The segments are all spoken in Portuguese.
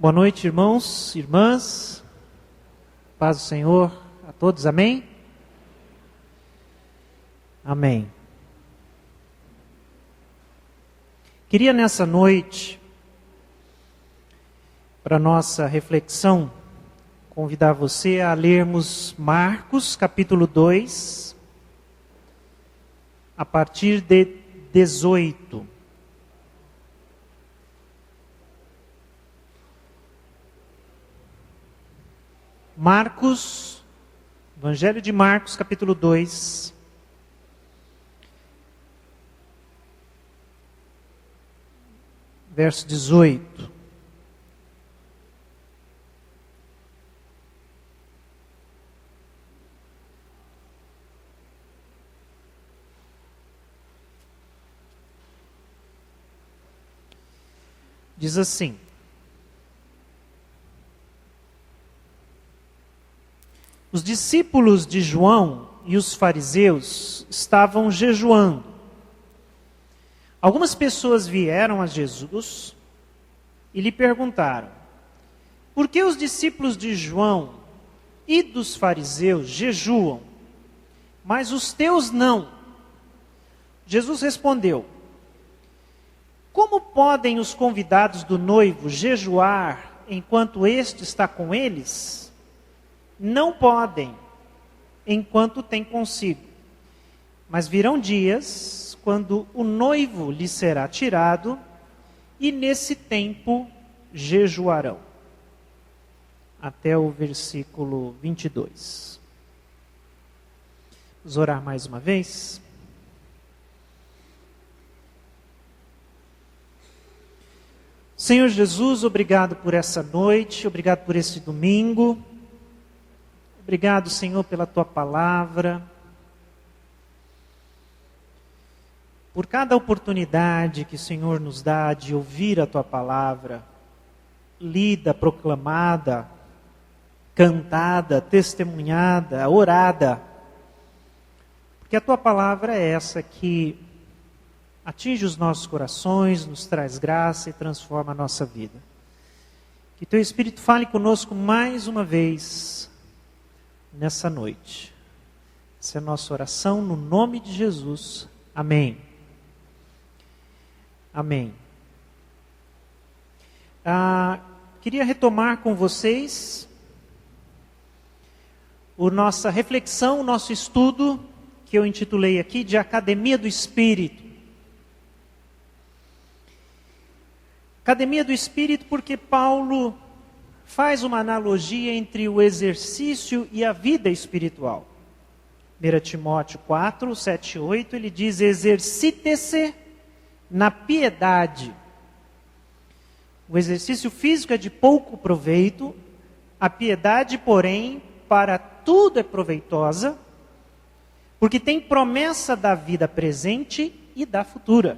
Boa noite, irmãos, irmãs. Paz do Senhor a todos, amém? Amém. Queria nessa noite, para nossa reflexão, convidar você a lermos Marcos, capítulo 2, a partir de 18. Marcos, Evangelho de Marcos, capítulo 2, verso 18. Diz assim: os discípulos de João e os fariseus estavam jejuando. Algumas pessoas vieram a Jesus e lhe perguntaram: por que os discípulos de João e dos fariseus jejuam, mas os teus não? Jesus respondeu: como podem os convidados do noivo jejuar enquanto este está com eles? Não podem, enquanto tem consigo. Mas virão dias quando o noivo lhe será tirado, e nesse tempo jejuarão. Até o versículo 22. Vamos orar mais uma vez. Senhor Jesus, obrigado por essa noite, obrigado por esse domingo. Obrigado, Senhor, pela Tua palavra, por cada oportunidade que o Senhor nos dá de ouvir a Tua palavra, lida, proclamada, cantada, testemunhada, orada. Porque a Tua palavra é essa que atinge os nossos corações, nos traz graça e transforma a nossa vida. Que Teu Espírito fale conosco mais uma vez nessa noite. Essa é a nossa oração no nome de Jesus. Amém. Amém. Queria retomar com vocês a nossa reflexão, o nosso estudo, que eu intitulei aqui de Academia do Espírito. Academia do Espírito porque Paulo faz uma analogia entre o exercício e a vida espiritual. 1 Timóteo 4, 7 e 8, ele diz: exercite-se na piedade. O exercício físico é de pouco proveito, a piedade, porém, para tudo é proveitosa, porque tem promessa da vida presente e da futura.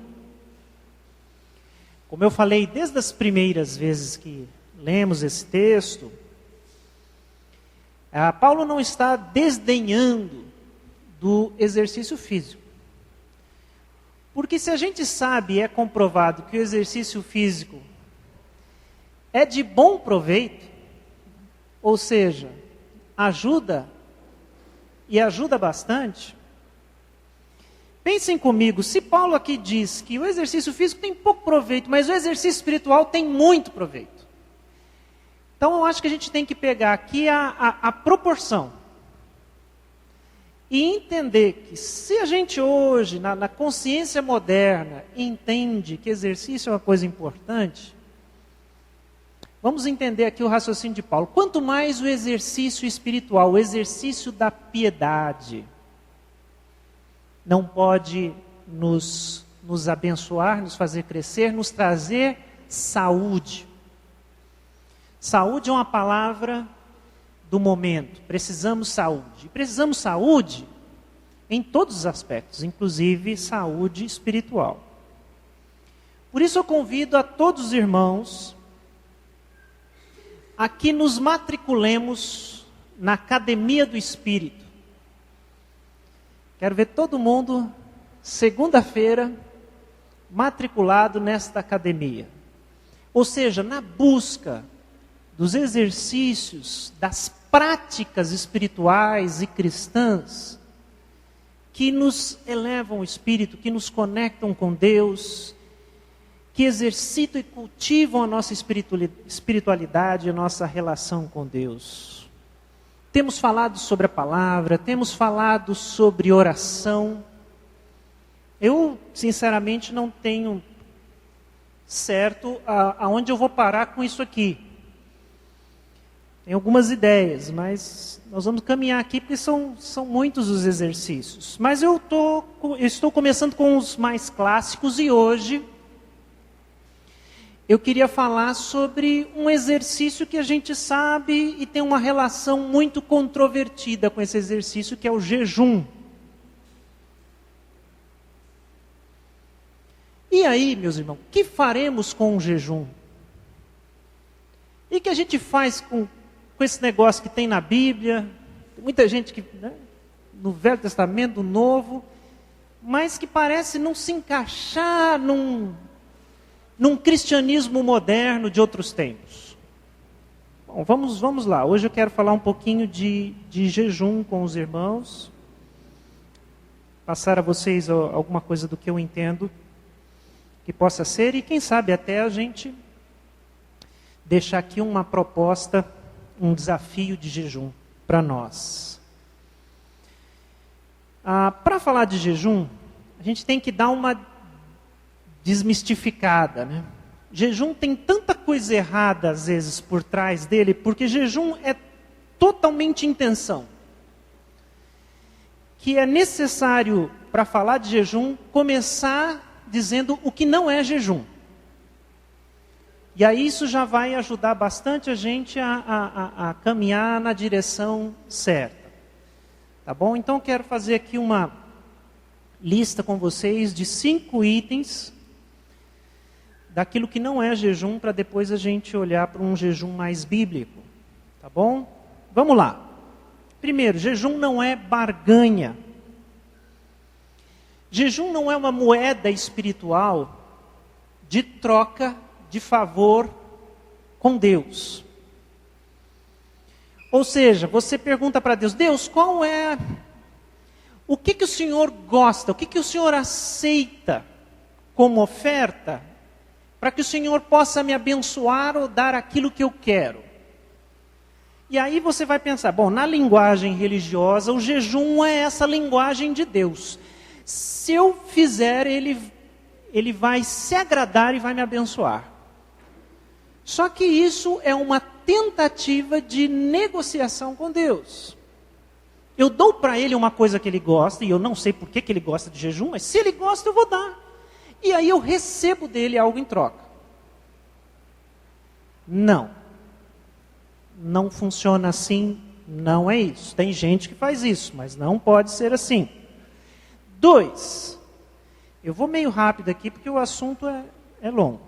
Como eu falei desde as primeiras vezes que lemos esse texto, Paulo não está desdenhando do exercício físico. Porque se a gente sabe e é comprovado que o exercício físico é de bom proveito, ou seja, ajuda e ajuda bastante, pensem comigo, se Paulo aqui diz que o exercício físico tem pouco proveito, mas o exercício espiritual tem muito proveito. Então eu acho que a gente tem que pegar aqui a proporção e entender que se a gente hoje, na consciência moderna, entende que exercício é uma coisa importante, vamos entender aqui o raciocínio de Paulo. Quanto mais o exercício espiritual, o exercício da piedade, não pode nos abençoar, nos fazer crescer, nos trazer saúde. Saúde é uma palavra do momento. Precisamos saúde. Precisamos saúde em todos os aspectos, inclusive saúde espiritual. Por isso eu convido a todos os irmãos a que nos matriculemos na Academia do Espírito. Quero ver todo mundo, segunda-feira, matriculado nesta academia. Ou seja, na busca dos exercícios, das práticas espirituais e cristãs que nos elevam o espírito, que nos conectam com Deus, que exercitam e cultivam a nossa espiritualidade, a nossa relação com Deus. Temos falado sobre a palavra, temos falado sobre oração. Eu, sinceramente, não tenho certo aonde eu vou parar com isso aqui. Tem algumas ideias, mas nós vamos caminhar aqui porque são muitos os exercícios. Mas eu estou começando com os mais clássicos e hoje eu queria falar sobre um exercício que a gente sabe e tem uma relação muito controvertida com esse exercício, que é o jejum. E aí, meus irmãos, o que faremos com o jejum? E o que a gente faz com esse negócio que tem na Bíblia? Tem muita gente que, no Velho Testamento, no Novo, mas que parece não se encaixar num cristianismo moderno de outros tempos. Bom, vamos lá. Hoje eu quero falar um pouquinho de jejum com os irmãos. Passar a vocês alguma coisa do que eu entendo que possa ser, e quem sabe até a gente deixar aqui uma proposta, um desafio de jejum para nós. Para falar de jejum, a gente tem que dar uma desmistificada, né? Jejum tem tanta coisa errada às vezes por trás dele, porque jejum é totalmente intenção. Que é necessário, para falar de jejum, começar dizendo o que não é jejum. E aí isso já vai ajudar bastante a gente a caminhar na direção certa. Tá bom? Então quero fazer aqui uma lista com vocês de 5 itens daquilo que não é jejum, para depois a gente olhar para um jejum mais bíblico. Tá bom? Vamos lá. Primeiro, jejum não é barganha. Jejum não é uma moeda espiritual de troca de favor com Deus. Ou seja, você pergunta para Deus, Deus, o que o Senhor gosta, o que o Senhor aceita como oferta, para que o Senhor possa me abençoar ou dar aquilo que eu quero. E aí você vai pensar, bom, na linguagem religiosa, o jejum é essa linguagem de Deus. Se eu fizer, ele vai se agradar e vai me abençoar. Só que isso é uma tentativa de negociação com Deus. Eu dou para ele uma coisa que ele gosta, e eu não sei por que ele gosta de jejum, mas se ele gosta eu vou dar. E aí eu recebo dele algo em troca. Não. Não funciona assim, não é isso. Tem gente que faz isso, mas não pode ser assim. 2, eu vou meio rápido aqui porque o assunto é longo.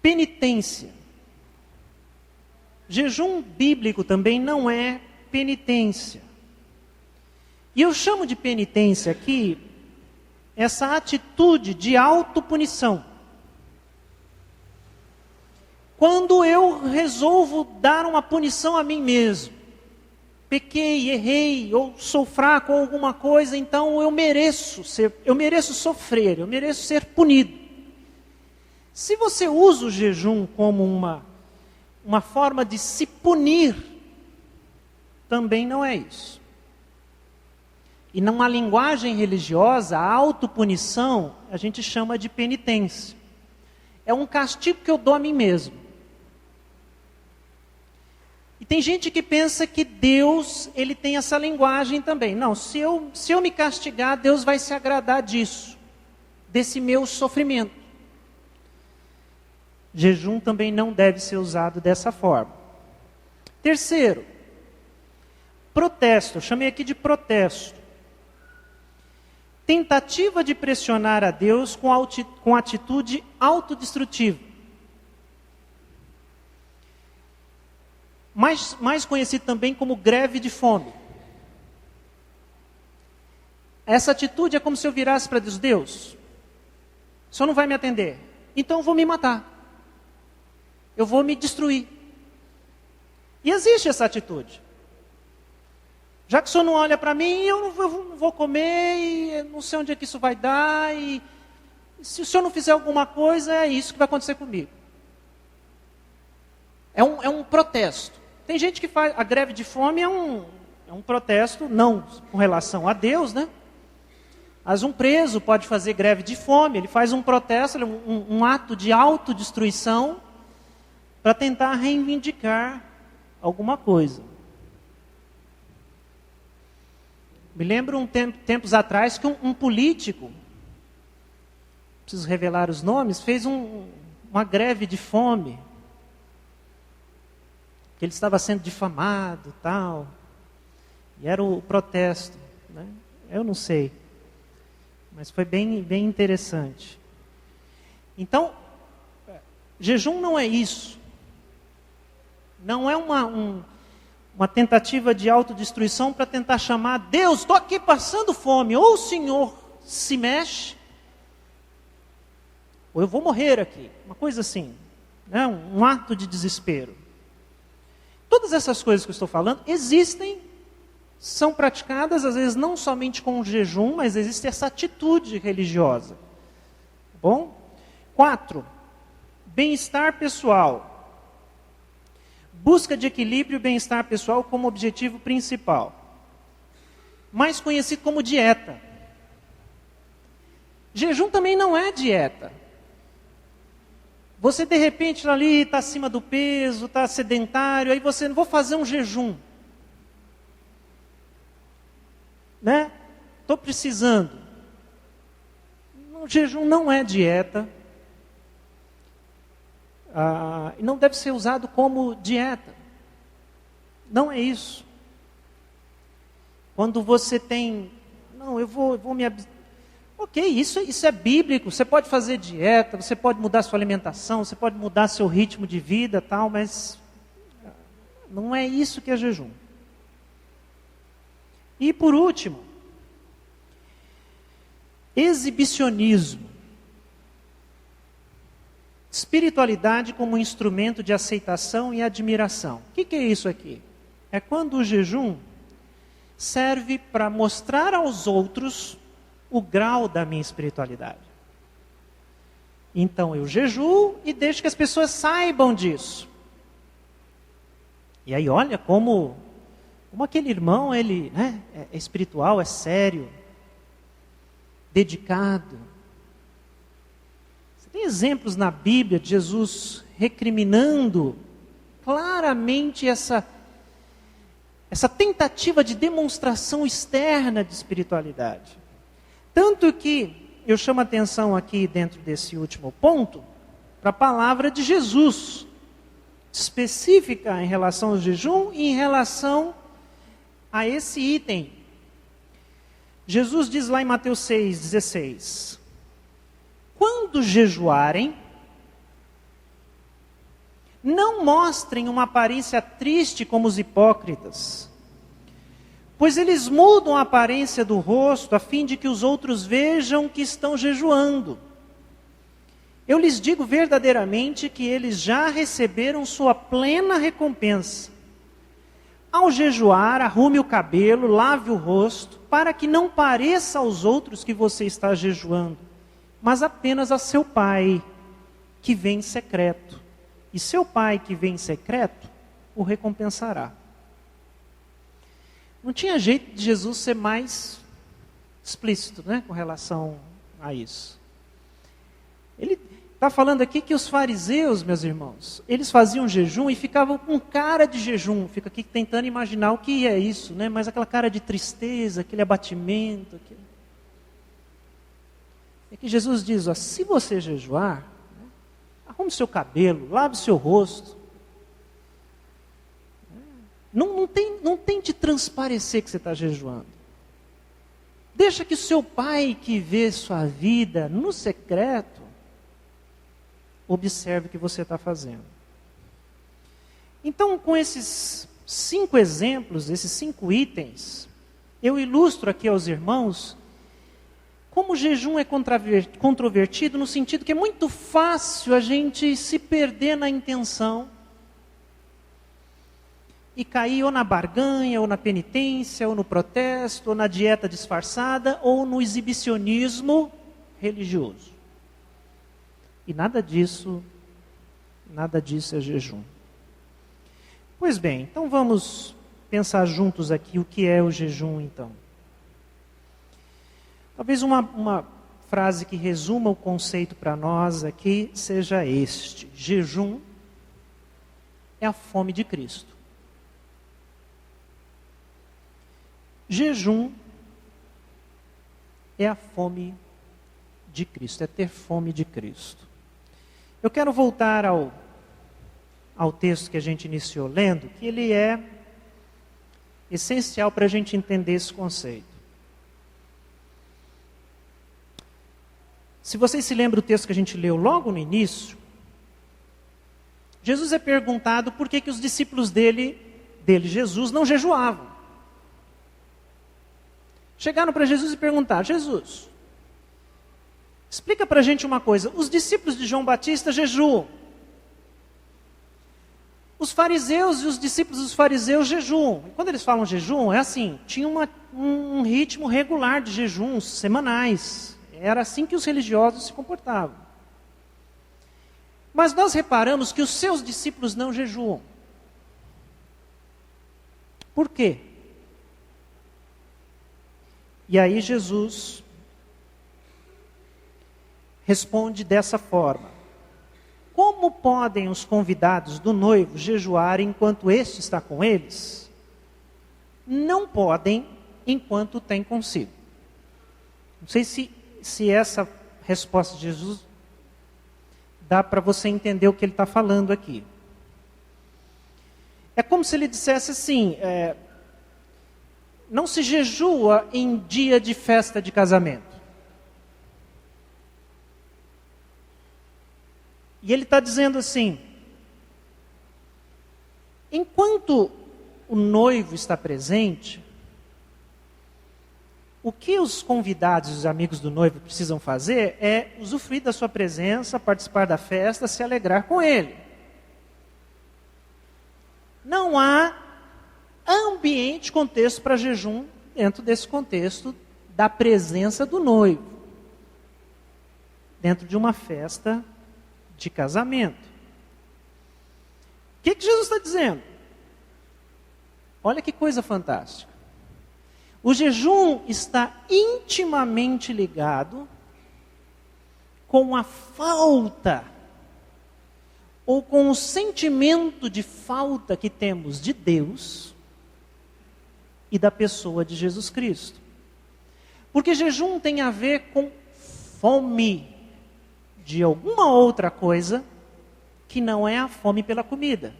Penitência. Jejum bíblico também não é penitência. E eu chamo de penitência aqui essa atitude de autopunição. Quando eu resolvo dar uma punição a mim mesmo. Pequei, errei, ou sou fraco ou alguma coisa, então eu mereço sofrer, eu mereço ser punido. Se você usa o jejum como uma forma de se punir, também não é isso. E numa linguagem religiosa, a autopunição a gente chama de penitência. É um castigo que eu dou a mim mesmo. E tem gente que pensa que Deus, ele tem essa linguagem também. Não, se eu me castigar, Deus vai se agradar disso, desse meu sofrimento. Jejum também não deve ser usado dessa forma. Terceiro, protesto. Eu chamei aqui de protesto. Tentativa de pressionar a Deus com atitude autodestrutiva. Mais conhecido também como greve de fome. Essa atitude é como se eu virasse para Deus, Deus, o Senhor não vai me atender, então eu vou me matar. eu vou me destruir. E existe essa atitude. Já que o senhor não olha para mim, eu não vou comer, e não sei onde é que isso vai dar, e se o senhor não fizer alguma coisa, é isso que vai acontecer comigo. É um protesto. Tem gente que faz, a greve de fome é um protesto, não com relação a Deus, né? Mas um preso pode fazer greve de fome, ele faz um protesto, um ato de autodestruição, para tentar reivindicar alguma coisa. Me lembro tempos atrás que um político, preciso revelar os nomes, fez uma greve de fome. Que ele estava sendo difamado, tal. E era o protesto, né? Eu não sei. Mas foi bem interessante. Então, jejum não é isso. Não é uma tentativa de autodestruição para tentar chamar Deus, estou aqui passando fome, ou o Senhor se mexe, ou eu vou morrer aqui. Uma coisa assim, né? Um ato de desespero. Todas essas coisas que eu estou falando existem, são praticadas, às vezes não somente com o jejum, mas existe essa atitude religiosa. Bom? 4. Bem-estar pessoal. Busca de equilíbrio e bem-estar pessoal como objetivo principal. Mais conhecido como dieta. Jejum também não é dieta. Você de repente ali está acima do peso, está sedentário, aí você, não vou fazer um jejum. Né? Estou precisando. O jejum não é dieta. E não deve ser usado como dieta. Não é isso. Quando você tem, não, eu vou me ok, isso é bíblico. Você pode fazer dieta, você pode mudar sua alimentação, você pode mudar seu ritmo de vida, tal, mas não é isso que é jejum. E por último, exibicionismo. Espiritualidade como instrumento de aceitação e admiração. O que é isso aqui? É quando o jejum serve para mostrar aos outros o grau da minha espiritualidade. Então eu jejuo e deixo que as pessoas saibam disso. E aí olha como aquele irmão, ele, né, é espiritual, é sério, dedicado. Você tem exemplos na Bíblia de Jesus recriminando claramente essa tentativa de demonstração externa de espiritualidade. Tanto que eu chamo a atenção aqui dentro desse último ponto para a palavra de Jesus, específica em relação ao jejum e em relação a esse item. Jesus diz lá em Mateus 6,16: quando jejuarem, não mostrem uma aparência triste como os hipócritas, pois eles mudam a aparência do rosto a fim de que os outros vejam que estão jejuando. Eu lhes digo verdadeiramente que eles já receberam sua plena recompensa. Ao jejuar, arrume o cabelo, lave o rosto, para que não pareça aos outros que você está jejuando, mas apenas a seu Pai, que vem em secreto. E seu Pai, que vem em secreto, o recompensará. Não tinha jeito de Jesus ser mais explícito, né, com relação a isso. Ele está falando aqui que os fariseus, meus irmãos, eles faziam jejum e ficavam com cara de jejum. Fica aqui tentando imaginar o que é isso, né? Mas aquela cara de tristeza, aquele abatimento. É que Jesus diz, ó, se você jejuar, né, arrume seu cabelo, lave seu rosto. Não tente transparecer que você está jejuando. Deixa que o seu Pai, que vê sua vida no secreto, observe o que você está fazendo. Então, com esses 5 exemplos, esses 5 itens, eu ilustro aqui aos irmãos como o jejum é controvertido no sentido que é muito fácil a gente se perder na intenção e cair ou na barganha, ou na penitência, ou no protesto, ou na dieta disfarçada, ou no exibicionismo religioso. E nada disso é jejum. Pois bem, então vamos pensar juntos aqui o que é o jejum então. Talvez uma frase que resuma o conceito para nós aqui seja este: jejum é a fome de Cristo. Jejum é a fome de Cristo, é ter fome de Cristo. Eu quero voltar ao texto que a gente iniciou lendo, que ele é essencial para a gente entender esse conceito. Se vocês se lembram do texto que a gente leu logo no início, Jesus é perguntado por que os discípulos dele, Jesus, não jejuavam. Chegaram para Jesus e perguntaram: Jesus, explica para a gente uma coisa, os discípulos de João Batista jejuam. Os fariseus e os discípulos dos fariseus jejuam. E quando eles falam jejum, é assim, tinha um ritmo regular de jejuns semanais. Era assim que os religiosos se comportavam. Mas nós reparamos que os seus discípulos não jejuam. Por quê? E aí Jesus responde dessa forma: como podem os convidados do noivo jejuar enquanto este está com eles? Não podem enquanto tem consigo. Não sei se essa resposta de Jesus dá para você entender o que ele está falando aqui. É como se ele dissesse assim: não se jejua em dia de festa de casamento. E ele está dizendo assim: enquanto o noivo está presente, o que os convidados e os amigos do noivo precisam fazer é usufruir da sua presença, participar da festa, se alegrar com ele. Não há ambiente, contexto para jejum dentro desse contexto da presença do noivo, dentro de uma festa de casamento. O que Jesus está dizendo? Olha que coisa fantástica. O jejum está intimamente ligado com a falta, ou com o sentimento de falta que temos de Deus e da pessoa de Jesus Cristo. Porque jejum tem a ver com fome de alguma outra coisa que não é a fome pela comida.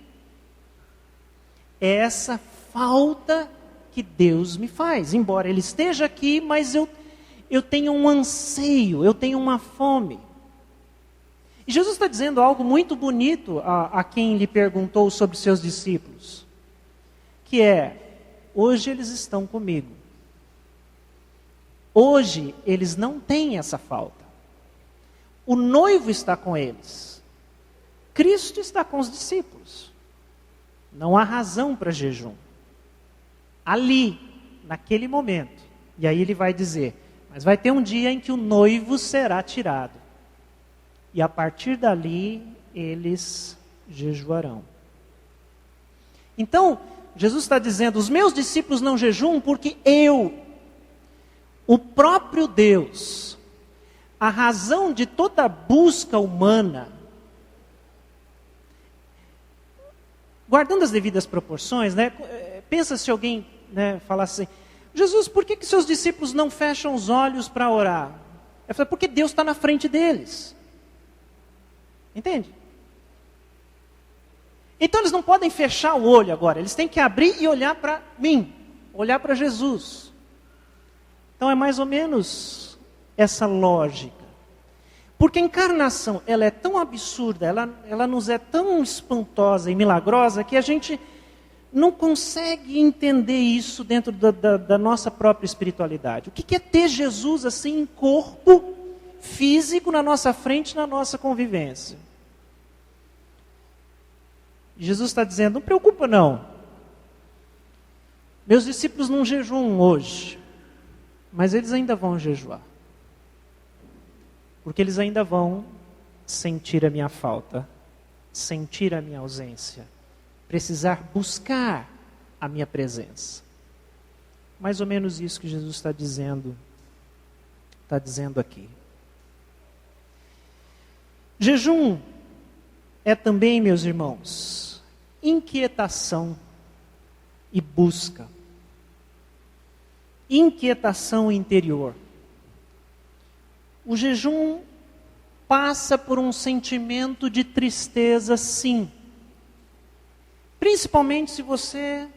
É essa falta que Deus me faz. Embora Ele esteja aqui, mas eu tenho um anseio, eu tenho uma fome. E Jesus está dizendo algo muito bonito a quem lhe perguntou sobre seus discípulos. Que é: hoje eles estão comigo. Hoje eles não têm essa falta. O noivo está com eles. Cristo está com os discípulos. Não há razão para jejum. Ali, naquele momento. E aí ele vai dizer: mas vai ter um dia em que o noivo será tirado. E a partir dali, eles jejuarão. Então, Jesus está dizendo: os meus discípulos não jejuam porque eu, o próprio Deus, a razão de toda busca humana, guardando as devidas proporções, né? Pensa se alguém, né, falasse assim: Jesus, por que seus discípulos não fecham os olhos para orar? Eu falei: porque Deus está na frente deles. Entende? Então eles não podem fechar o olho agora, eles têm que abrir e olhar para mim, olhar para Jesus. Então é mais ou menos essa lógica. Porque a encarnação, ela é tão absurda, ela nos é tão espantosa e milagrosa, que a gente não consegue entender isso dentro da nossa própria espiritualidade. O que é ter Jesus assim em corpo físico na nossa frente, na nossa convivência? Jesus está dizendo, não preocupa não. Meus discípulos não jejuam hoje, mas eles ainda vão jejuar. Porque eles ainda vão sentir a minha falta, sentir a minha ausência, precisar buscar a minha presença. Mais ou menos isso que Jesus está dizendo aqui. Jejum é também, meus irmãos, inquietação e busca. Inquietação interior. O jejum passa por um sentimento de tristeza, sim. Principalmente se você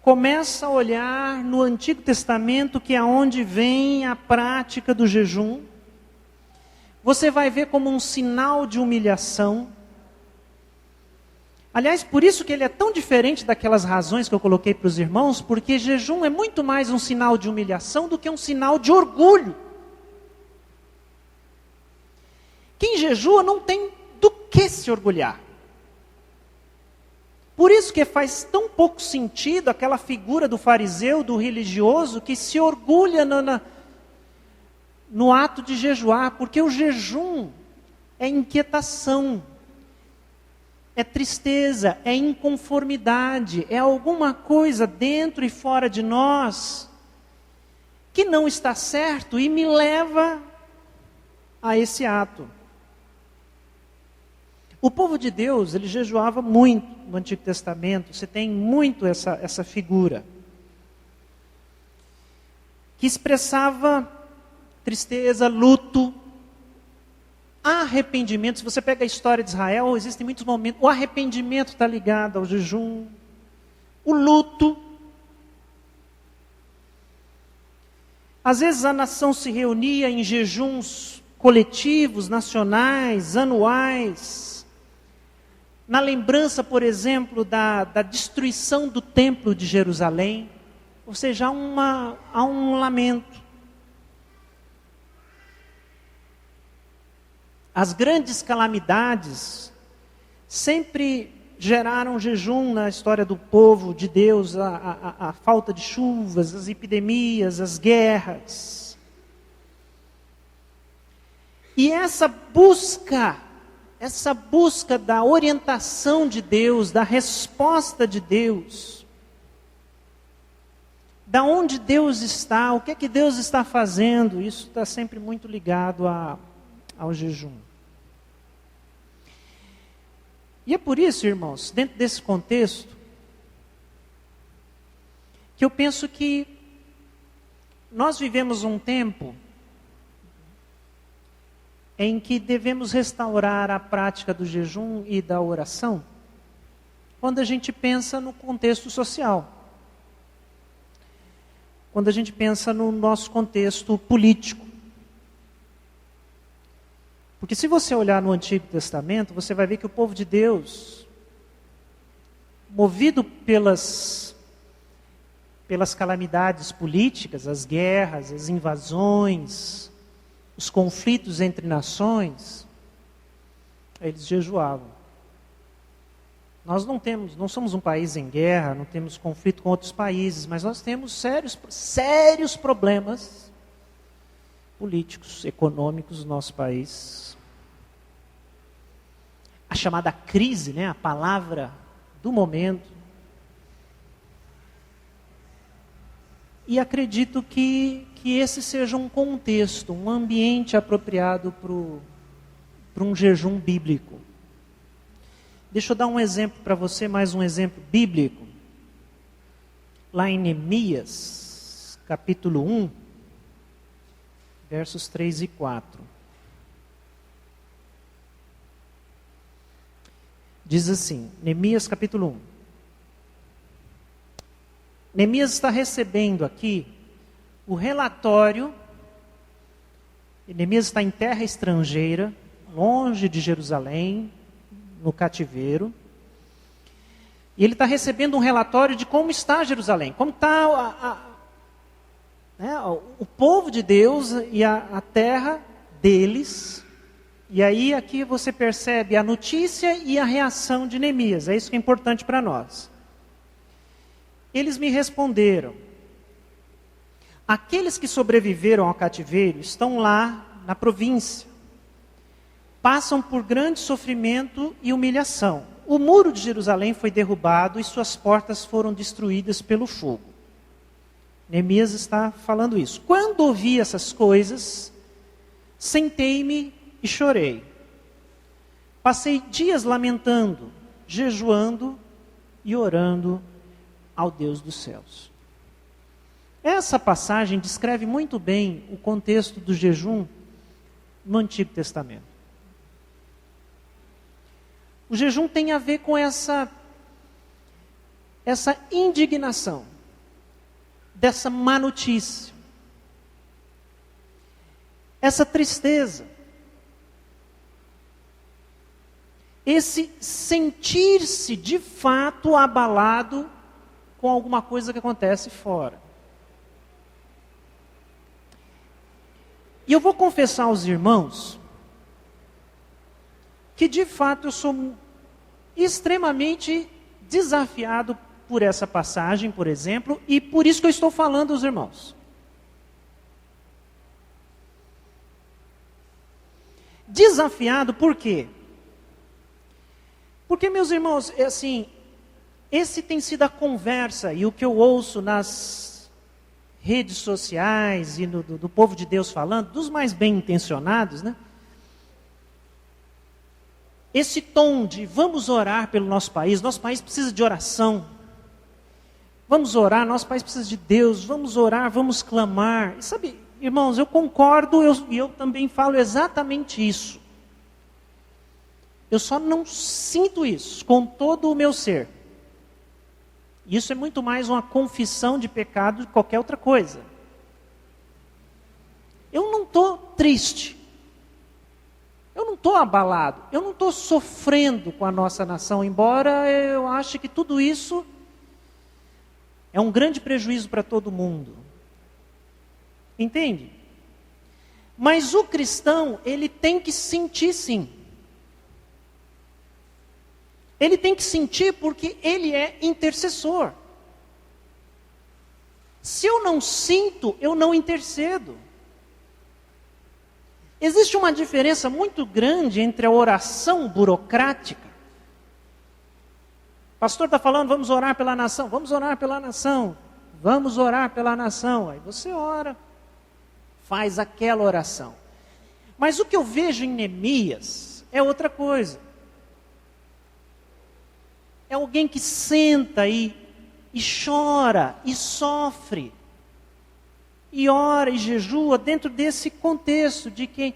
começa a olhar no Antigo Testamento, que é onde vem a prática do jejum. Você vai ver como um sinal de humilhação. Aliás, por isso que ele é tão diferente daquelas razões que eu coloquei para os irmãos, porque jejum é muito mais um sinal de humilhação do que um sinal de orgulho. Quem jejua não tem do que se orgulhar. Por isso que faz tão pouco sentido aquela figura do fariseu, do religioso, que se orgulha no ato de jejuar, porque o jejum é inquietação, é tristeza, é inconformidade, é alguma coisa dentro e fora de nós que não está certo e me leva a esse ato. O povo de Deus, ele jejuava muito no Antigo Testamento, você tem muito essa figura, que expressava tristeza, luto, arrependimento. Se você pega a história de Israel, existem muitos momentos, o arrependimento está ligado ao jejum, o luto. Às vezes a nação se reunia em jejuns coletivos, nacionais, anuais, na lembrança, por exemplo, da destruição do templo de Jerusalém. Ou seja, há um lamento. As grandes calamidades sempre geraram jejum na história do povo de Deus, a falta de chuvas, as epidemias, as guerras. E essa busca da orientação de Deus, da resposta de Deus, da onde Deus está, o que é que Deus está fazendo, isso está sempre muito ligado ao jejum. E é por isso, irmãos, dentro desse contexto, que eu penso que nós vivemos um tempo em que devemos restaurar a prática do jejum e da oração, quando a gente pensa no contexto social, quando a gente pensa no nosso contexto político. Porque se você olhar no Antigo Testamento, você vai ver que o povo de Deus, movido pelas calamidades políticas, as guerras, as invasões, os conflitos entre nações, eles jejuavam. Nós não somos um país em guerra, não temos conflito com outros países, mas nós temos sérios problemas políticos, econômicos no nosso país. A chamada crise, né, a palavra do momento. E acredito que esse seja um contexto, um ambiente apropriado para um jejum bíblico. Deixa eu dar um exemplo para você, mais um exemplo bíblico. Lá em Neemias, capítulo 1, versos 3 e 4. Diz assim, Neemias capítulo 1. Neemias está recebendo aqui o relatório. Neemias está em terra estrangeira, longe de Jerusalém, no cativeiro. E ele está recebendo um relatório de como está Jerusalém, como está o povo de Deus e a terra deles. E aí aqui você percebe a notícia e a reação de Neemias. É isso que é importante para nós. Eles me responderam: aqueles que sobreviveram ao cativeiro estão lá na província. Passam por grande sofrimento e humilhação. O muro de Jerusalém foi derrubado e suas portas foram destruídas pelo fogo. Neemias está falando isso. Quando ouvi essas coisas, sentei-me e chorei. Passei dias lamentando, jejuando e orando ao Deus dos céus. Essa passagem descreve muito bem o contexto do jejum no Antigo Testamento. O jejum tem a ver com essa indignação, dessa má notícia, essa tristeza, esse sentir-se de fato abalado com alguma coisa que acontece fora. E eu vou confessar aos irmãos que de fato eu sou extremamente desafiado por essa passagem, por exemplo, e por isso que eu estou falando aos irmãos. Desafiado por quê? Porque, meus irmãos, esse tem sido a conversa e o que eu ouço nas redes sociais e do povo de Deus falando, dos mais bem intencionados, né? Esse tom de vamos orar pelo nosso país precisa de oração. Vamos orar, nosso país precisa de Deus, vamos orar, vamos clamar. E sabe, irmãos, eu concordo e eu também falo exatamente isso. Eu só não sinto isso com todo o meu ser. Isso é muito mais uma confissão de pecado do que qualquer outra coisa. Eu não estou triste. Eu não estou abalado. Eu não estou sofrendo com a nossa nação, embora eu ache que tudo isso é um grande prejuízo para todo mundo. Entende? Mas o cristão, ele tem que sentir sim. Ele tem que sentir porque ele é intercessor. Se eu não sinto, eu não intercedo. Existe uma diferença muito grande entre a oração burocrática. O pastor está falando, vamos orar pela nação, vamos orar pela nação, vamos orar pela nação. Aí você ora, faz aquela oração. Mas o que eu vejo em Neemias é outra coisa. É alguém que senta e chora, e sofre, e ora e jejua dentro desse contexto de que,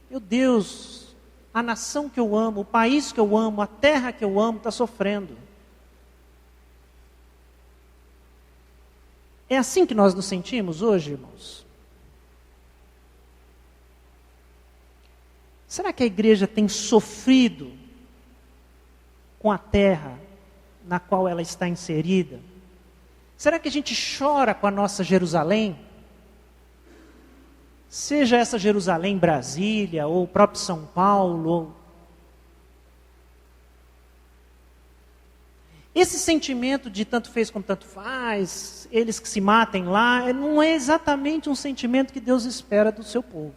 meu Deus, a nação que eu amo, o país que eu amo, a terra que eu amo está sofrendo. É assim que nós nos sentimos hoje, irmãos? Será que a igreja tem sofrido com a terra na qual ela está inserida? Será que a gente chora com a nossa Jerusalém? Seja essa Jerusalém Brasília, ou o próprio São Paulo. Esse sentimento de tanto fez como tanto faz, eles que se matem lá, não é exatamente um sentimento que Deus espera do seu povo.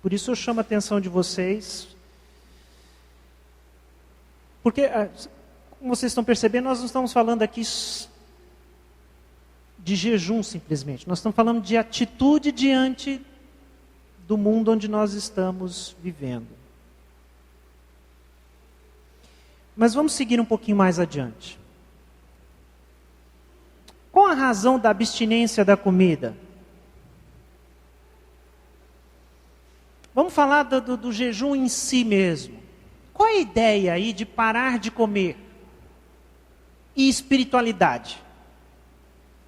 Por isso eu chamo a atenção de vocês, porque, como vocês estão percebendo, nós não estamos falando aqui de jejum simplesmente. Nós estamos falando de atitude diante do mundo onde nós estamos vivendo. Mas vamos seguir um pouquinho mais adiante. Qual a razão da abstinência da comida? Vamos falar do jejum em si mesmo. Qual é a ideia aí de parar de comer? E espiritualidade?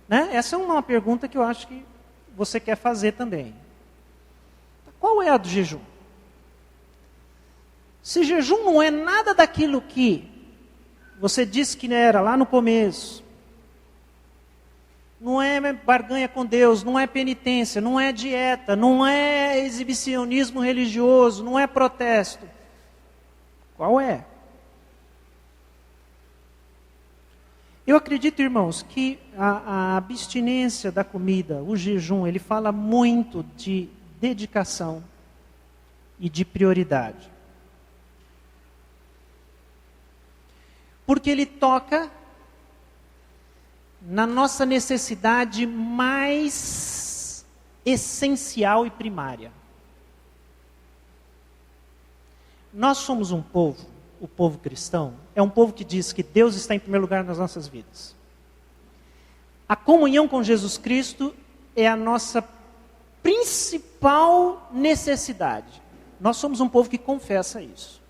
Né? Essa é uma pergunta que eu acho que você quer fazer também. Qual é a do jejum? Se jejum não é nada daquilo que você disse que era lá no começo, não é barganha com Deus, não é penitência, não é dieta, não é exibicionismo religioso, não é protesto. Qual é? Eu acredito, irmãos, que a abstinência da comida, o jejum, ele fala muito de dedicação e de prioridade. Porque ele toca na nossa necessidade mais essencial e primária. Nós somos um povo, o povo cristão, é um povo que diz que Deus está em primeiro lugar nas nossas vidas. A comunhão com Jesus Cristo é a nossa principal necessidade. Nós somos um povo que confessa isso.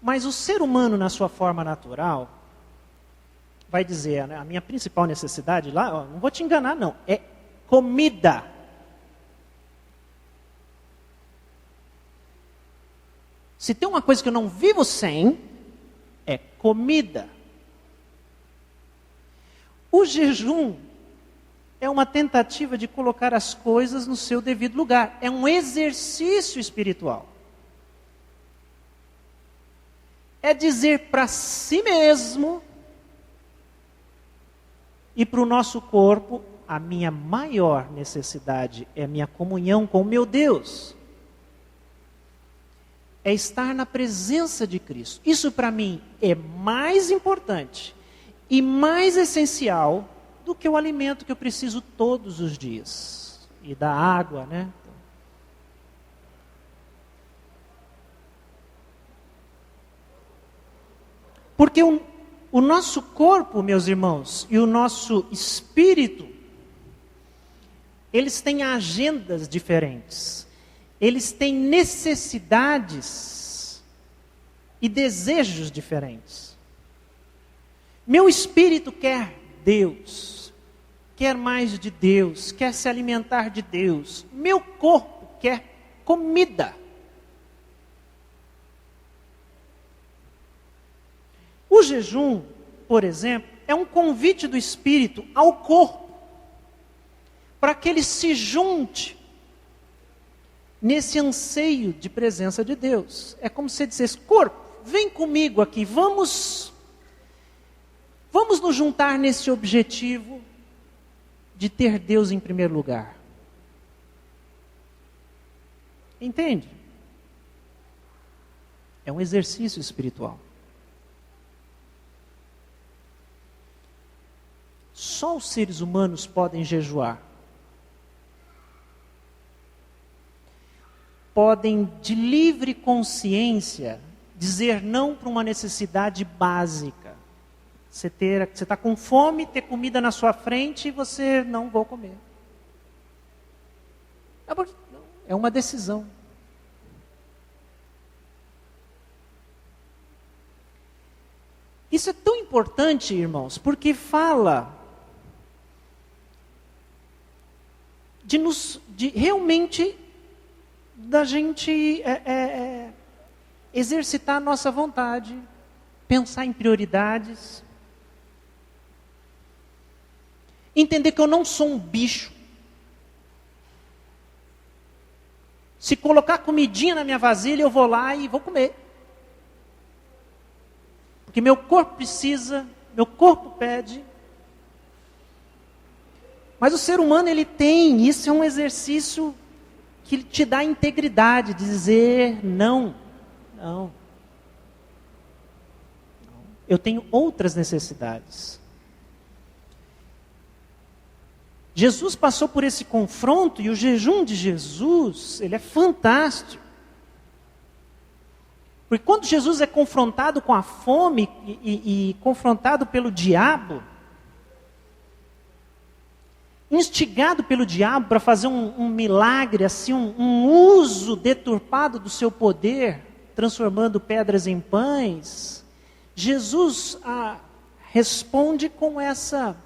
Mas o ser humano, na sua forma natural, vai dizer, né, a minha principal necessidade lá, ó, não vou te enganar não, é comida. Se tem uma coisa que eu não vivo sem, é comida. O jejum é uma tentativa de colocar as coisas no seu devido lugar. É um exercício espiritual. É dizer para si mesmo e para o nosso corpo, a minha maior necessidade é a minha comunhão com o meu Deus. É estar na presença de Cristo. Isso para mim é mais importante e mais essencial do que o alimento que eu preciso todos os dias. E da água, né? Porque o nosso corpo, meus irmãos, e o nosso espírito, eles têm agendas diferentes. Eles têm necessidades e desejos diferentes. Meu espírito quer Deus, quer mais de Deus, quer se alimentar de Deus. Meu corpo quer comida. O jejum, por exemplo, é um convite do espírito ao corpo, para que ele se junte nesse anseio de presença de Deus. É como se você dissesse, corpo, vem comigo aqui, vamos nos juntar nesse objetivo de ter Deus em primeiro lugar. Entende? É um exercício espiritual. Só os seres humanos podem jejuar. Podem, de livre consciência, dizer não para uma necessidade básica. Você está com fome, ter comida na sua frente e você não vou comer. É uma decisão. Isso é tão importante, irmãos, porque fala de realmente da gente exercitar a nossa vontade, pensar em prioridades, entender que eu não sou um bicho. Se colocar comidinha na minha vasilha, eu vou lá e vou comer. Porque meu corpo precisa, meu corpo pede. Mas o ser humano, ele tem, isso é um exercício que te dá integridade, de dizer não. Eu tenho outras necessidades. Jesus passou por esse confronto e o jejum de Jesus, ele é fantástico. Porque quando Jesus é confrontado com a fome e confrontado pelo diabo, instigado pelo diabo para fazer um milagre, assim, um uso deturpado do seu poder, transformando pedras em pães, Jesus responde com essa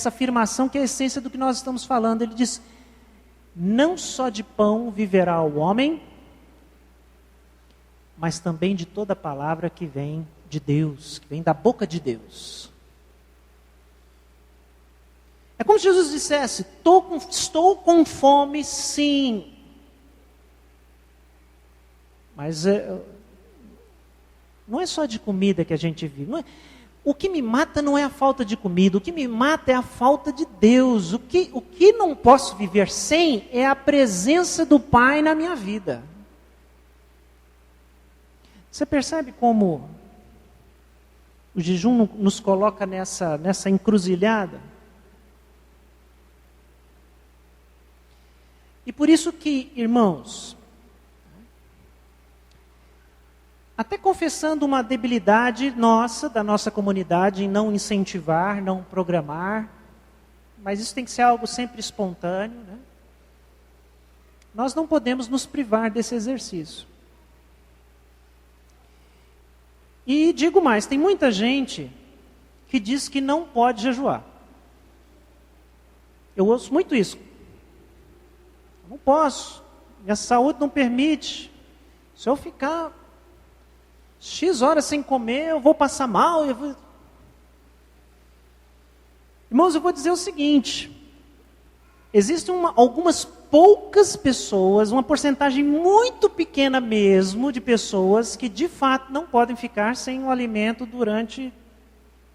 afirmação que é a essência do que nós estamos falando. Ele diz, não só de pão viverá o homem, mas também de toda palavra que vem de Deus, que vem da boca de Deus. É como se Jesus dissesse: estou com fome, sim. Mas não é só de comida que a gente vive. O que me mata não é a falta de comida, o que me mata é a falta de Deus. O que não posso viver sem é a presença do Pai na minha vida. Você percebe como o jejum nos coloca nessa encruzilhada? E por isso que, irmãos, até confessando uma debilidade nossa, da nossa comunidade, em não incentivar, não programar, mas isso tem que ser algo sempre espontâneo, né? Nós não podemos nos privar desse exercício. E digo mais, tem muita gente que diz que não pode jejuar. Eu ouço muito isso. Não posso, minha saúde não permite. Se eu ficar X horas sem comer, eu vou passar mal. Irmãos, eu vou dizer o seguinte: existem algumas poucas pessoas, uma porcentagem muito pequena mesmo de pessoas que de fato não podem ficar sem o alimento durante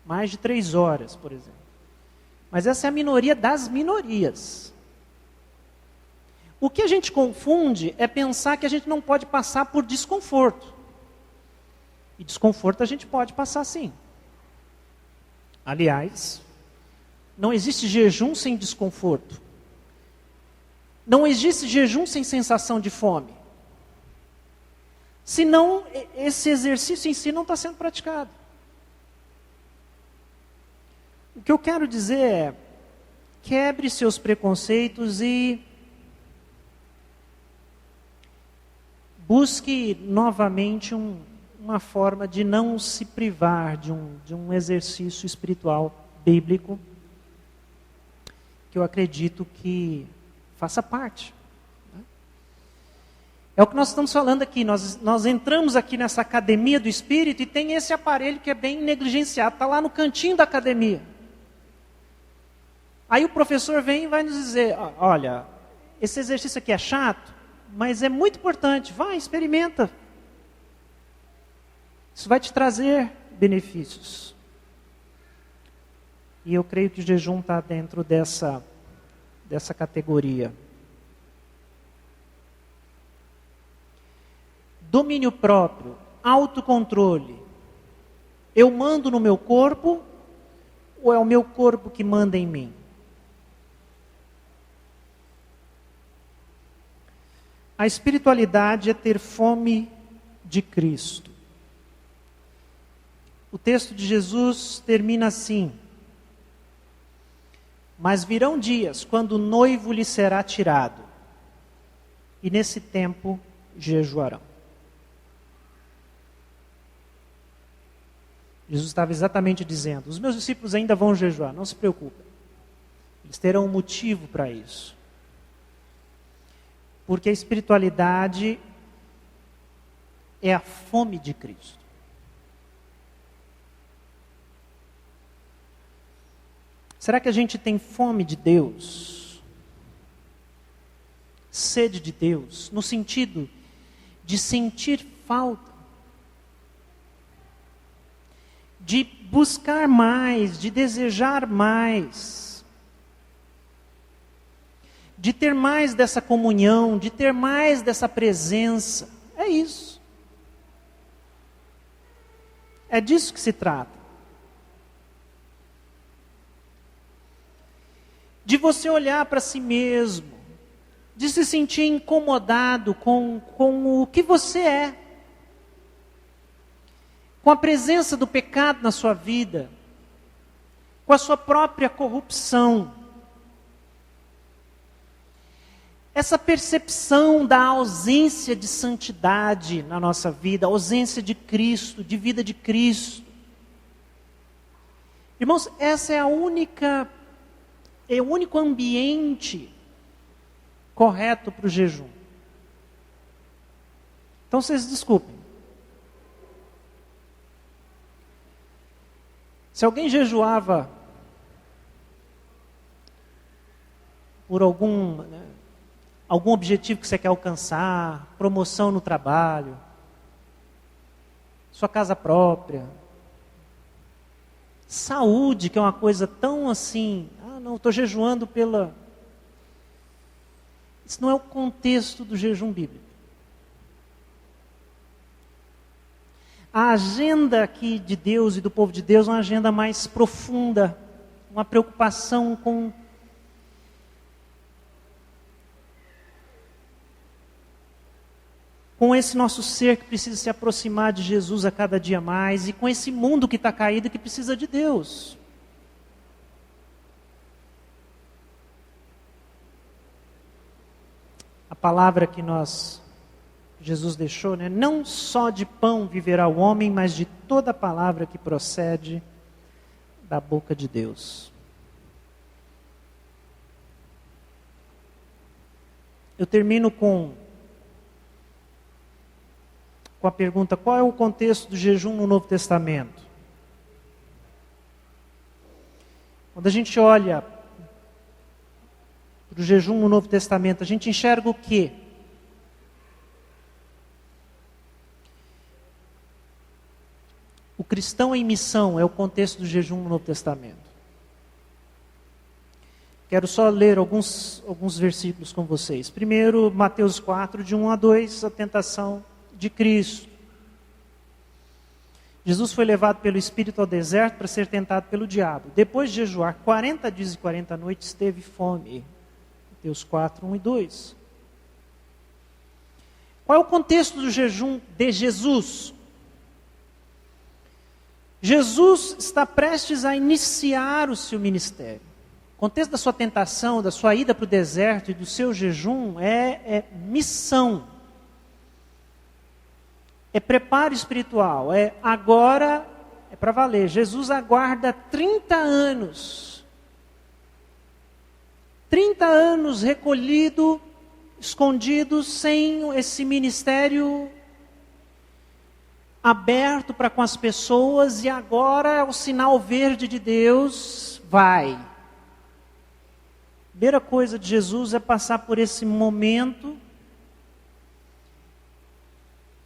mais de 3 horas, por exemplo. Mas essa é a minoria das minorias. O que a gente confunde é pensar que a gente não pode passar por desconforto. E desconforto a gente pode passar sim. Aliás, não existe jejum sem desconforto. Não existe jejum sem sensação de fome. Senão, esse exercício em si não está sendo praticado. O que eu quero dizer é: quebre seus preconceitos e busque novamente uma forma de não se privar de um exercício espiritual bíblico, que eu acredito que faça parte. É o que nós estamos falando aqui. Nós entramos aqui nessa academia do Espírito e tem esse aparelho que é bem negligenciado, está lá no cantinho da academia. Aí o professor vem e vai nos dizer: olha, esse exercício aqui é chato, mas é muito importante, vai, experimenta. Isso vai te trazer benefícios. E eu creio que o jejum está dentro dessa categoria. Domínio próprio, autocontrole. Eu mando no meu corpo ou é o meu corpo que manda em mim? A espiritualidade é ter fome de Cristo. O texto de Jesus termina assim: mas virão dias quando o noivo lhe será tirado, e nesse tempo jejuarão. Jesus estava exatamente dizendo: os meus discípulos ainda vão jejuar, não se preocupem. Eles terão um motivo para isso. Porque a espiritualidade é a fome de Cristo. Será que a gente tem fome de Deus? Sede de Deus, no sentido de sentir falta, de buscar mais, de desejar mais, de ter mais dessa comunhão, de ter mais dessa presença? É isso. É disso que se trata. De você olhar para si mesmo, de se sentir incomodado com o que você é, com a presença do pecado na sua vida, com a sua própria corrupção. Essa percepção da ausência de santidade na nossa vida, ausência de Cristo, de vida de Cristo. Irmãos, essa é o único ambiente correto para o jejum. Então vocês desculpem, Se alguém jejuava por algum objetivo que você quer alcançar, promoção no trabalho, sua casa própria, saúde, que é uma coisa tão assim, não, estou jejuando pela... Isso não é o contexto do jejum bíblico. A agenda aqui de Deus e do povo de Deus é uma agenda mais profunda, uma preocupação com esse nosso ser que precisa se aproximar de Jesus a cada dia mais, e com esse mundo que está caído e que precisa de Deus. A palavra que Jesus deixou, né? Não só de pão viverá o homem, mas de toda a palavra que procede da boca de Deus. Eu termino com a pergunta: qual é o contexto do jejum no Novo Testamento? Quando a gente olha para o jejum no Novo Testamento, a gente enxerga o quê? O cristão em missão é o contexto do jejum no Novo Testamento. Quero só ler alguns versículos com vocês. Primeiro, Mateus 4, de 1 a 2, a tentação de Cristo. Jesus foi levado pelo Espírito ao deserto para ser tentado pelo diabo. Depois de jejuar 40 dias e 40 noites, teve fome. Mateus 4, 1 e 2. Qual é o contexto do jejum de Jesus? Jesus está prestes a iniciar o seu ministério. O contexto da sua tentação, da sua ida para o deserto e do seu jejum é missão. É preparo espiritual. Agora é para valer. Jesus aguarda 30 anos. 30 anos recolhido, escondido, sem esse ministério aberto para com as pessoas, e agora é o sinal verde de Deus, vai. A primeira coisa de Jesus é passar por esse momento,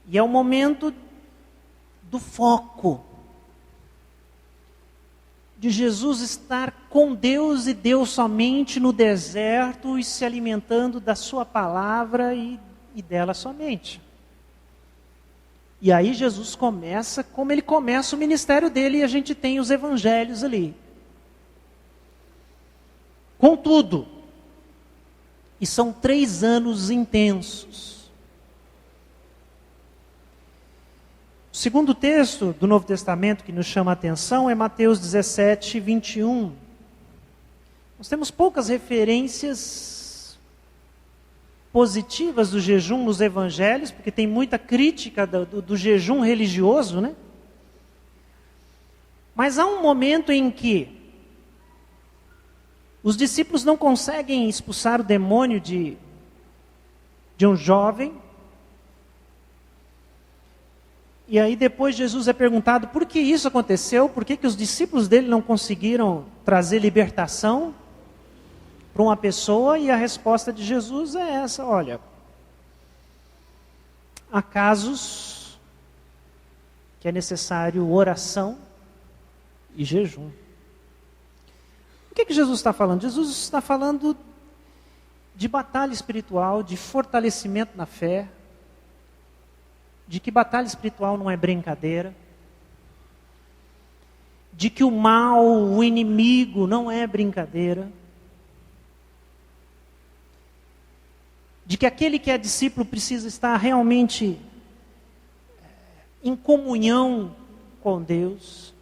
e é o momento do foco, de Jesus estar com Deus e Deus somente no deserto, e se alimentando da sua palavra e dela somente. E aí Jesus começa, como ele começa o ministério dele, e a gente tem os evangelhos ali. Contudo, e são 3 anos intensos. O segundo texto do Novo Testamento que nos chama a atenção é Mateus 17, 21. Nós temos poucas referências positivas do jejum nos evangelhos, porque tem muita crítica do jejum religioso, né? Mas há um momento em que os discípulos não conseguem expulsar o demônio de um jovem. E aí depois Jesus é perguntado por que isso aconteceu, por que os discípulos dele não conseguiram trazer libertação para uma pessoa, e a resposta de Jesus é essa: olha, há casos que é necessário oração e jejum. O que Jesus está falando? Jesus está falando de batalha espiritual, de fortalecimento na fé, de que batalha espiritual não é brincadeira, de que o mal, o inimigo não é brincadeira, de que aquele que é discípulo precisa estar realmente em comunhão com Deus,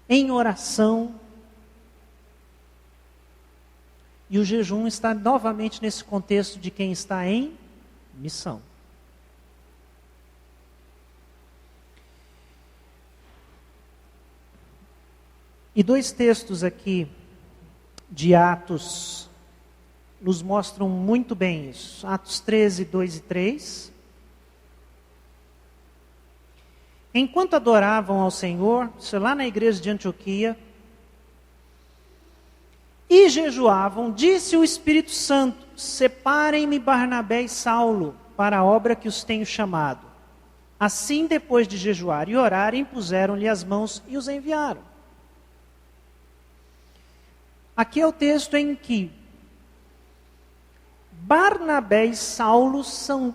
em oração. E o jejum está novamente nesse contexto de quem está em missão. E 2 textos aqui de Atos nos mostram muito bem isso. Atos 13, 2 e 3. Enquanto adoravam ao Senhor, isso é lá na igreja de Antioquia, e jejuavam, disse o Espírito Santo: separem-me Barnabé e Saulo para a obra que os tenho chamado. Assim, depois de jejuar e orar, impuseram-lhe as mãos e os enviaram. Aqui é o texto em que Barnabé e Saulo são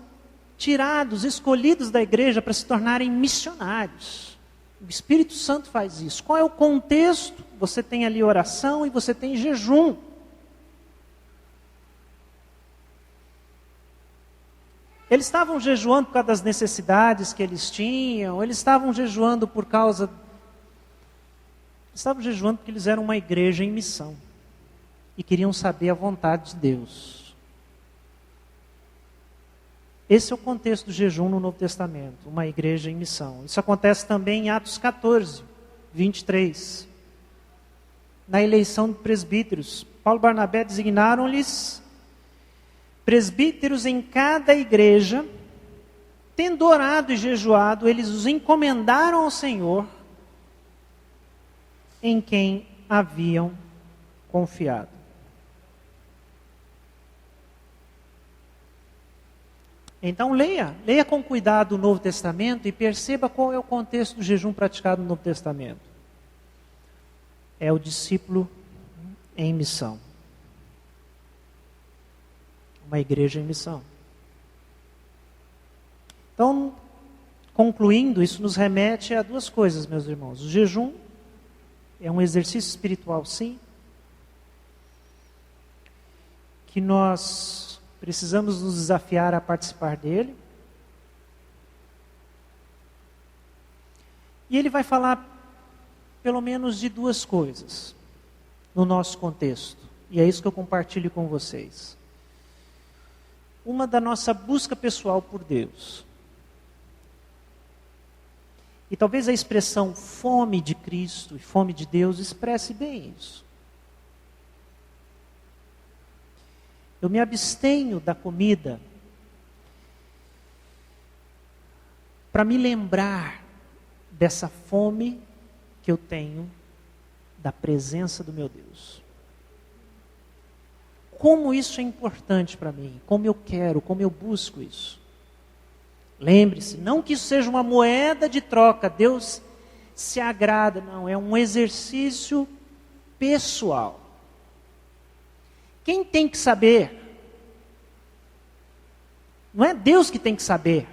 tirados, escolhidos da igreja para se tornarem missionários. O Espírito Santo faz isso. Qual é o contexto? Você tem ali oração e você tem jejum. Eles estavam jejuando por causa das necessidades que eles tinham, eles estavam jejuando por causa... Estavam jejuando porque eles eram uma igreja em missão e queriam saber a vontade de Deus. Esse é o contexto do jejum no Novo Testamento, uma igreja em missão. Isso acontece também em Atos 14, 23. Na eleição de presbíteros, Paulo e Barnabé designaram-lhes presbíteros em cada igreja. Tendo orado e jejuado, eles os encomendaram ao Senhor, em quem haviam confiado. Então leia com cuidado o Novo Testamento e perceba qual é o contexto do jejum praticado no Novo Testamento. É o discípulo em missão. Uma igreja em missão. Então, concluindo, isso nos remete a duas coisas, meus irmãos. O jejum é um exercício espiritual, sim, que nós precisamos nos desafiar a participar dele. E ele vai falar pelo menos de duas coisas no nosso contexto. E é isso que eu compartilho com vocês. Uma da nossa busca pessoal por Deus. E talvez a expressão fome de Cristo e fome de Deus expresse bem isso. Eu me abstenho da comida para me lembrar dessa fome que eu tenho da presença do meu Deus. Como isso é importante para mim, como eu quero, como eu busco isso. Lembre-se, não que isso seja uma moeda de troca, Deus se agrada, não, é um exercício pessoal. Quem tem que saber? Não é Deus que tem que saber.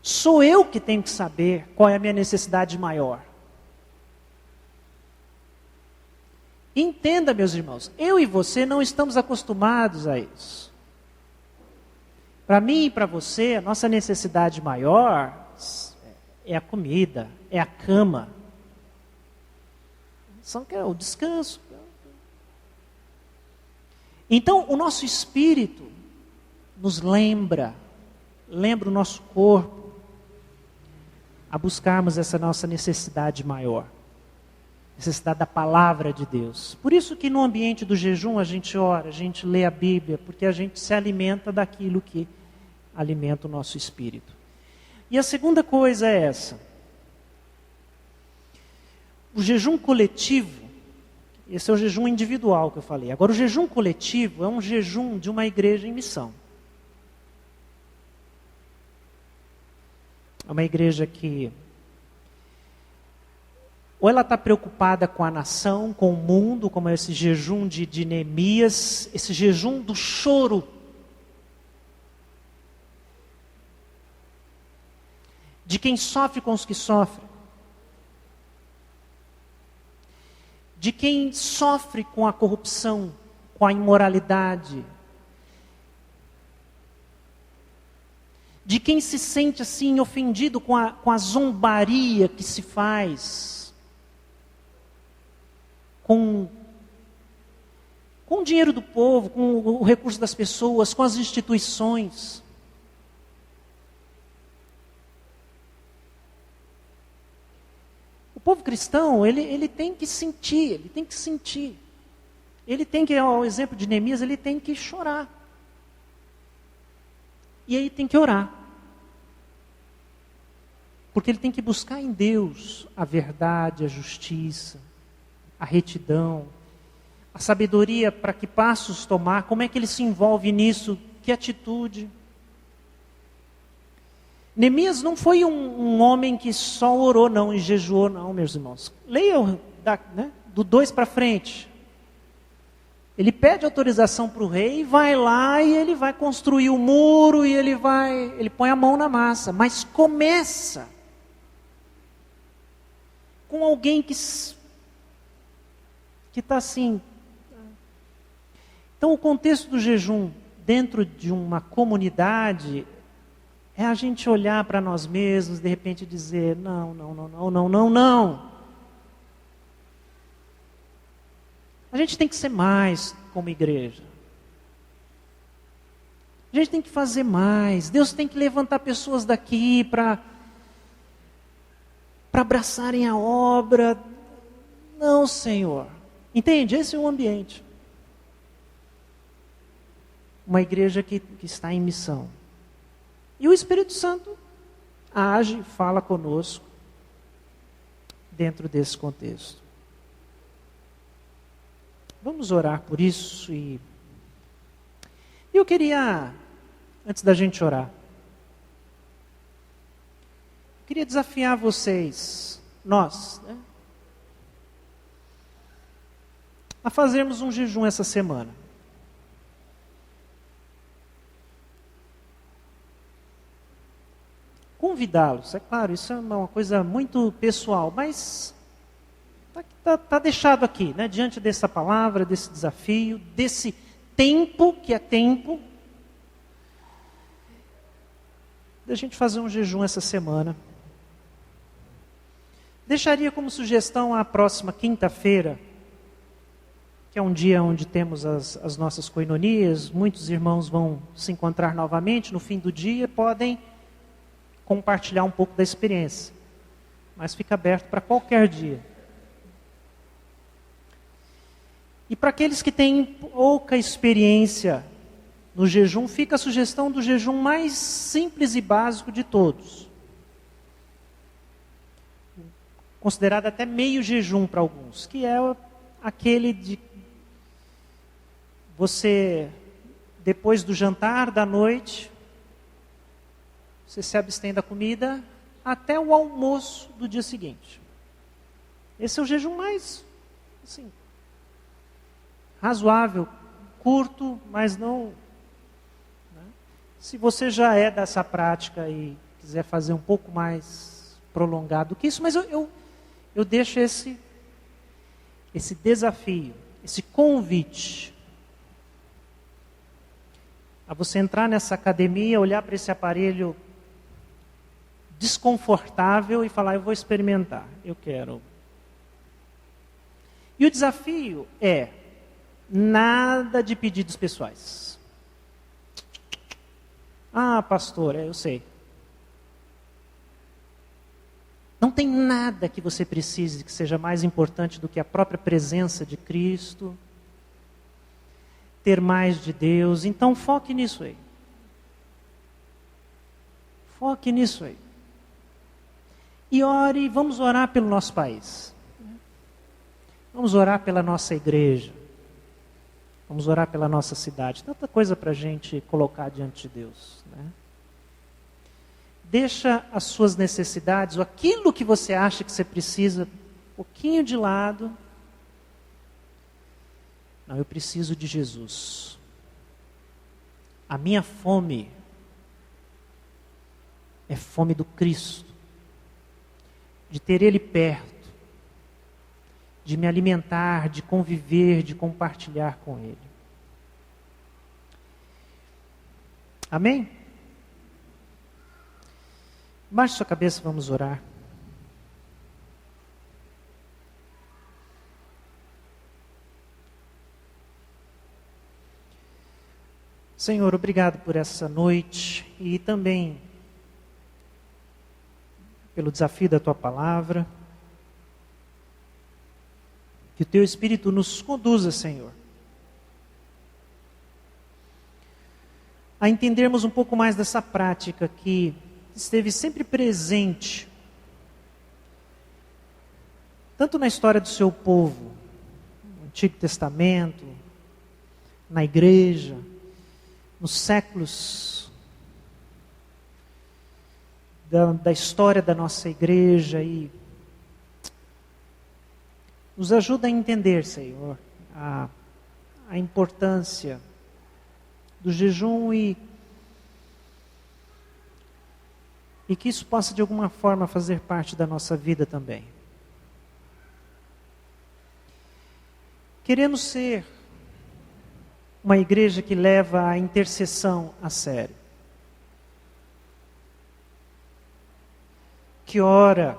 Sou eu que tenho que saber qual é a minha necessidade maior. Entenda, meus irmãos, eu e você não estamos acostumados a isso. Para mim e para você, a nossa necessidade maior é a comida, é a cama. São o descanso. Então, o nosso espírito nos lembra o nosso corpo a buscarmos essa nossa necessidade maior. Necessidade da palavra de Deus. Por isso que no ambiente do jejum a gente ora, a gente lê a Bíblia, porque a gente se alimenta daquilo que alimenta o nosso espírito. E a segunda coisa é essa. O jejum coletivo, esse é o jejum individual que eu falei. Agora, o jejum coletivo é um jejum de uma igreja em missão. É uma igreja que ou ela está preocupada com a nação, com o mundo, como é esse jejum de Neemias, esse jejum do choro. De quem sofre com os que sofrem. De quem sofre com a corrupção, com a imoralidade. De quem se sente assim ofendido com a zombaria que se faz. Com o dinheiro do povo, com o recurso das pessoas, com as instituições. O povo cristão, ele tem que sentir, Ele tem que, ao exemplo de Neemias, ele tem que chorar. E aí tem que orar. Porque ele tem que buscar em Deus a verdade, a justiça, a retidão, a sabedoria para que passos tomar, como é que ele se envolve nisso, que atitude. Neemias não foi um homem que só orou não e jejuou não, meus irmãos. Leiam do 2 para frente. Ele pede autorização para o rei, vai lá e ele vai construir o muro e ele põe a mão na massa. Mas começa com alguém que está assim. Então o contexto do jejum dentro de uma comunidade é a gente olhar para nós mesmos, de repente dizer, não. A gente tem que ser mais como igreja. A gente tem que fazer mais. Deus tem que levantar pessoas daqui para abraçarem a obra. Não, Senhor. Entende? Esse é o ambiente. Uma igreja que está em missão. E o Espírito Santo age, fala conosco dentro desse contexto. Vamos orar por isso e eu queria, antes da gente orar, queria desafiar vocês, nós, a fazermos um jejum essa semana. Convidá-los, é claro, isso é uma coisa muito pessoal, mas está deixado aqui, diante dessa palavra, desse desafio, desse tempo, que é tempo, da gente fazer um jejum essa semana. Deixaria como sugestão a próxima quinta-feira, que é um dia onde temos as nossas coinonias, muitos irmãos vão se encontrar novamente, no fim do dia podem compartilhar um pouco da experiência, mas fica aberto para qualquer dia. E para aqueles que têm pouca experiência no jejum, fica a sugestão do jejum mais simples e básico de todos. Considerado até meio jejum para alguns, que é aquele de você, depois do jantar da noite, você se abstém da comida até o almoço do dia seguinte. Esse é o jejum mais, assim, razoável, curto, mas não. Se você já é dessa prática e quiser fazer um pouco mais prolongado que isso, mas eu deixo esse desafio, esse convite a você entrar nessa academia, olhar para esse aparelho desconfortável e falar, eu vou experimentar, eu quero. E o desafio é nada de pedidos pessoais. Ah, pastor, eu sei. Não tem nada que você precise que seja mais importante do que a própria presença de Cristo, ter mais de Deus. Então foque nisso aí. Foque nisso aí. E ore, vamos orar pelo nosso país. Vamos orar pela nossa igreja. Vamos orar pela nossa cidade. Tanta coisa para a gente colocar diante de Deus. Deixa as suas necessidades, ou aquilo que você acha que você precisa, um pouquinho de lado. Não, eu preciso de Jesus. A minha fome é fome do Cristo. De ter Ele perto, de me alimentar, de conviver, de compartilhar com Ele. Amém? Baixe sua cabeça, vamos orar. Senhor, obrigado por essa noite e também pelo desafio da Tua Palavra. Que o Teu Espírito nos conduza, Senhor, a entendermos um pouco mais dessa prática que esteve sempre presente tanto na história do seu povo, no Antigo Testamento, na igreja, nos séculos da história da nossa igreja, e nos ajuda a entender, Senhor, a importância do jejum e que isso possa de alguma forma fazer parte da nossa vida também. Queremos ser uma igreja que leva a intercessão a sério, que ora,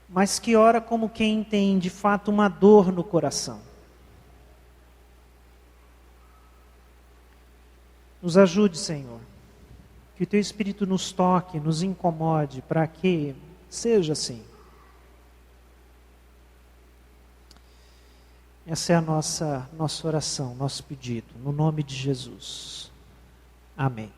mas que ora como quem tem de fato uma dor no coração. Nos ajude, Senhor, que o Teu Espírito nos toque, nos incomode, para que seja assim. Essa é a nossa oração, nosso pedido, no nome de Jesus. Amém.